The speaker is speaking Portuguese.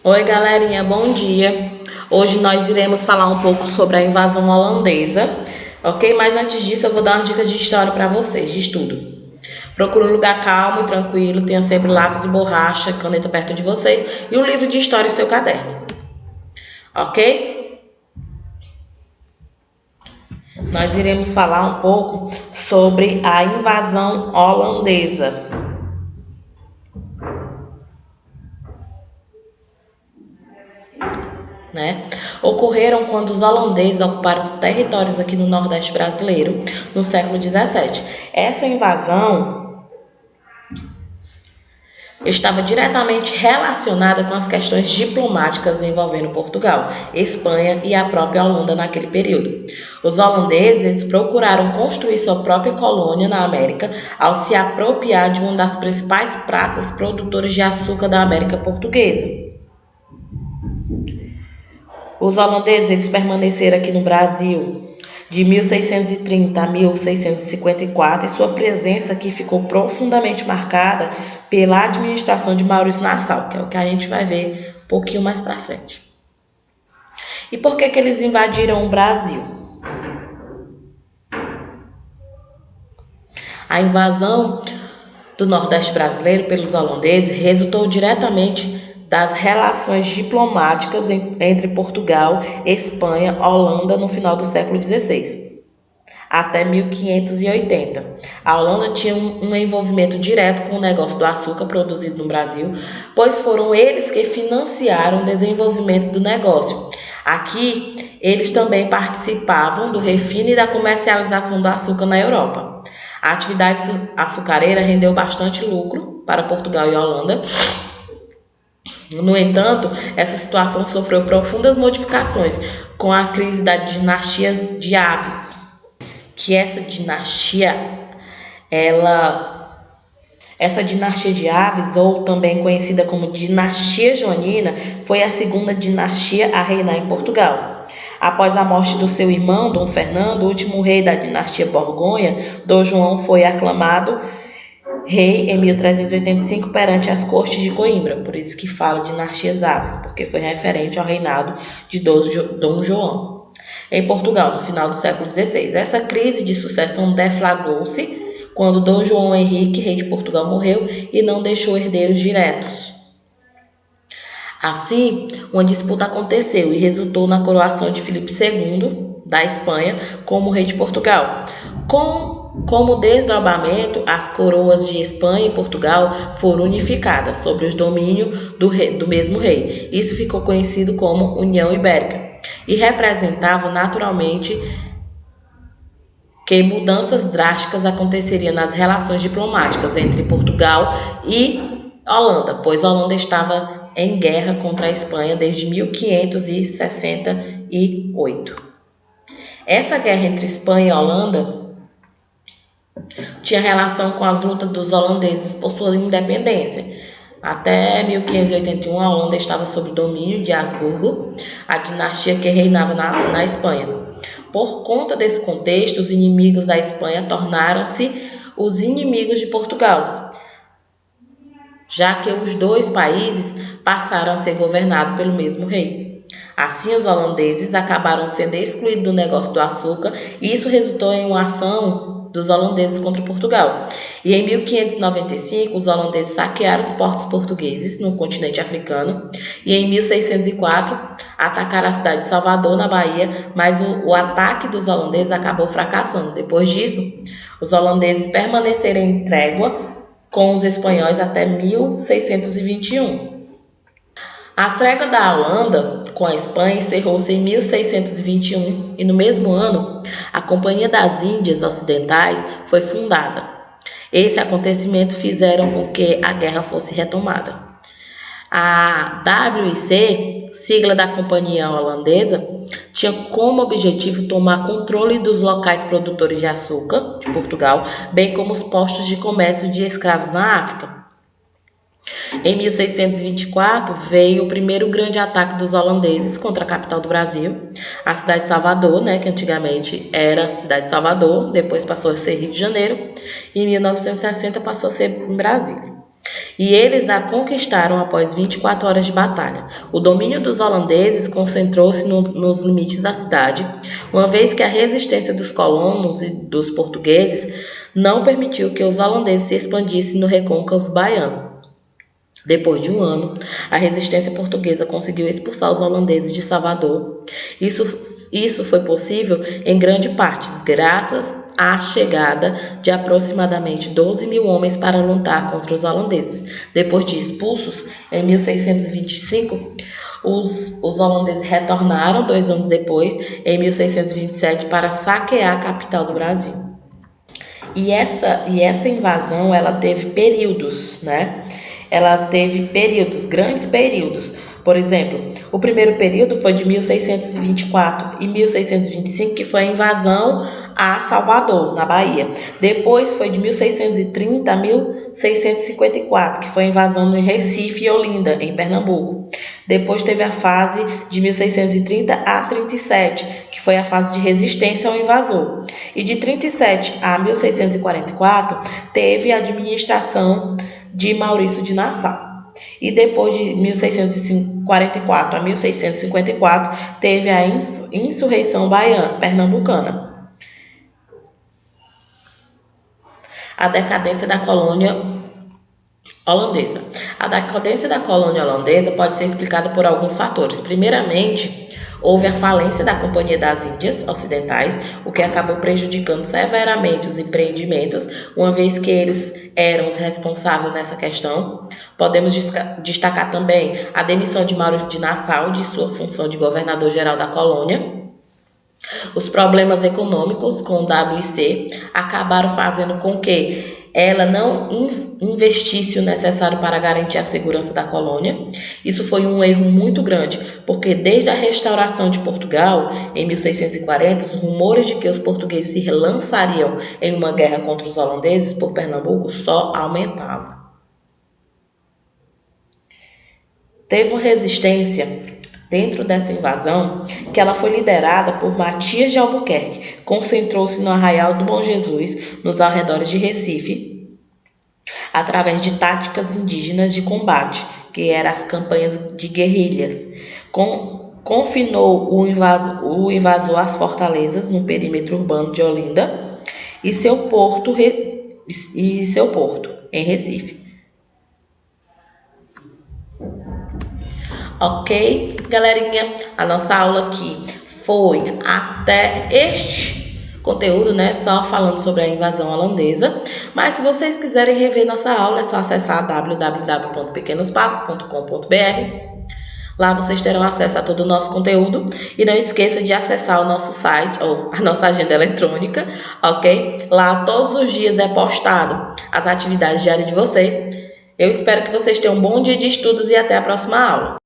Oi, galerinha, bom dia. Hoje nós iremos falar um pouco sobre a invasão holandesa, ok? Mas antes disso, eu vou dar umas dicas de história para vocês, de estudo. Procure um lugar calmo e tranquilo, tenha sempre lápis e borracha, caneta perto de vocês e o livro de história e seu caderno, ok? Nós iremos falar um pouco sobre a invasão holandesa. Ocorreram quando os holandeses ocuparam os territórios aqui no Nordeste brasileiro, no século XVII. Essa invasão estava diretamente relacionada com as questões diplomáticas envolvendo Portugal, Espanha e a própria Holanda naquele período. Os holandeses procuraram construir sua própria colônia na América ao se apropriar de uma das principais praças produtoras de açúcar da América Portuguesa. Os holandeses permaneceram aqui no Brasil de 1630 a 1654 e sua presença aqui ficou profundamente marcada pela administração de Maurício Nassau, que é o que a gente vai ver um pouquinho mais para frente. E por que eles invadiram o Brasil? A invasão do Nordeste brasileiro pelos holandeses resultou diretamente das relações diplomáticas entre Portugal, Espanha e Holanda no final do século XVI, até 1580. A Holanda tinha um envolvimento direto com o negócio do açúcar produzido no Brasil, pois foram eles que financiaram o desenvolvimento do negócio. Aqui, eles também participavam do refino e da comercialização do açúcar na Europa. A atividade açucareira rendeu bastante lucro para Portugal e Holanda. No entanto, essa situação sofreu profundas modificações com a crise da dinastia de Aves, que essa dinastia de Aves, ou também conhecida como dinastia joanina, foi a segunda dinastia a reinar em Portugal. Após a morte do seu irmão, Dom Fernando, o último rei da dinastia Borgonha, Dom João foi aclamado rei em 1385 perante as cortes de Coimbra, por isso que fala dinastias Aves, porque foi referente ao reinado de Dom João em Portugal, no final do século XVI. Essa crise de sucessão deflagrou-se quando Dom João Henrique, rei de Portugal, morreu e não deixou herdeiros diretos. Assim, uma disputa aconteceu e resultou na coroação de Filipe II, da Espanha, como rei de Portugal. Como desdobramento, as coroas de Espanha e Portugal foram unificadas sobre os domínios do mesmo rei. Isso ficou conhecido como União Ibérica e representava naturalmente que mudanças drásticas aconteceriam nas relações diplomáticas entre Portugal e Holanda, pois a Holanda estava em guerra contra a Espanha desde 1568. Essa guerra entre Espanha e Holanda tinha relação com as lutas dos holandeses por sua independência. Até 1581, a Holanda estava sob o domínio de Habsburgo, a dinastia que reinava na Espanha. Por conta desse contexto, os inimigos da Espanha tornaram-se os inimigos de Portugal, já que os dois países passaram a ser governados pelo mesmo rei. Assim, os holandeses acabaram sendo excluídos do negócio do açúcar e isso resultou em uma ação dos holandeses contra Portugal. E em 1595, os holandeses saquearam os portos portugueses no continente africano e em 1604 atacaram a cidade de Salvador, na Bahia, mas o ataque dos holandeses acabou fracassando. Depois disso, os holandeses permaneceram em trégua com os espanhóis até 1621. A trégua da Holanda com a Espanha encerrou-se em 1621 e no mesmo ano a Companhia das Índias Ocidentais foi fundada. Esse acontecimento fizeram com que a guerra fosse retomada. A WIC, sigla da Companhia Holandesa, tinha como objetivo tomar controle dos locais produtores de açúcar de Portugal, bem como os postos de comércio de escravos na África. Em 1624, veio o primeiro grande ataque dos holandeses contra a capital do Brasil, a cidade de Salvador, que antigamente era a cidade de Salvador, depois passou a ser Rio de Janeiro, e em 1960 passou a ser em Brasília. e eles a conquistaram após 24 horas de batalha. O domínio dos holandeses concentrou-se nos limites da cidade, uma vez que a resistência dos colonos e dos portugueses não permitiu que os holandeses se expandissem no recôncavo baiano. Depois de um ano, a resistência portuguesa conseguiu expulsar os holandeses de Salvador. Isso foi possível em grande parte graças à chegada de aproximadamente 12 mil homens para lutar contra os holandeses. Depois de expulsos, em 1625, os holandeses retornaram 2 anos depois, em 1627, para saquear a capital do Brasil. E essa invasão, ela teve períodos, né? Ela teve períodos, grandes períodos. Por exemplo, o primeiro período foi de 1624 e 1625, que foi a invasão a Salvador, na Bahia. Depois foi de 1630 a 1654, que foi a invasão em Recife e Olinda, em Pernambuco. Depois teve a fase de 1630 a 37, que foi a fase de resistência ao invasor. E de 37 a 1644, teve a administração de Maurício de Nassau. E depois de 1644 a 1654, teve a insurreição baiana, pernambucana. A decadência da colônia holandesa. A decadência da colônia holandesa pode ser explicada por alguns fatores. Primeiramente, houve a falência da Companhia das Índias Ocidentais, o que acabou prejudicando severamente os empreendimentos, uma vez que eles eram os responsáveis nessa questão. Podemos destacar também a demissão de Maurício de Nassau de sua função de governador-geral da colônia. Os problemas econômicos com o WIC acabaram fazendo com que ela não investisse o necessário para garantir a segurança da colônia. Isso foi um erro muito grande, porque desde a restauração de Portugal, em 1640, os rumores de que os portugueses se lançariam em uma guerra contra os holandeses por Pernambuco só aumentavam. Teve uma resistência dentro dessa invasão, que ela foi liderada por Matias de Albuquerque, concentrou-se no Arraial do Bom Jesus, nos arredores de Recife, através de táticas indígenas de combate, que eram as campanhas de guerrilhas. Confinou o invasor às fortalezas no perímetro urbano de Olinda e seu porto em Recife. Ok, galerinha? A nossa aula aqui foi até este conteúdo, né? Só falando sobre a invasão holandesa. Mas se vocês quiserem rever nossa aula, é só acessar www.pequenospassos.com.br. Lá vocês terão acesso a todo o nosso conteúdo. E não esqueça de acessar o nosso site, ou a nossa agenda eletrônica, ok? Lá todos os dias é postado as atividades diárias de vocês. Eu espero que vocês tenham um bom dia de estudos e até a próxima aula.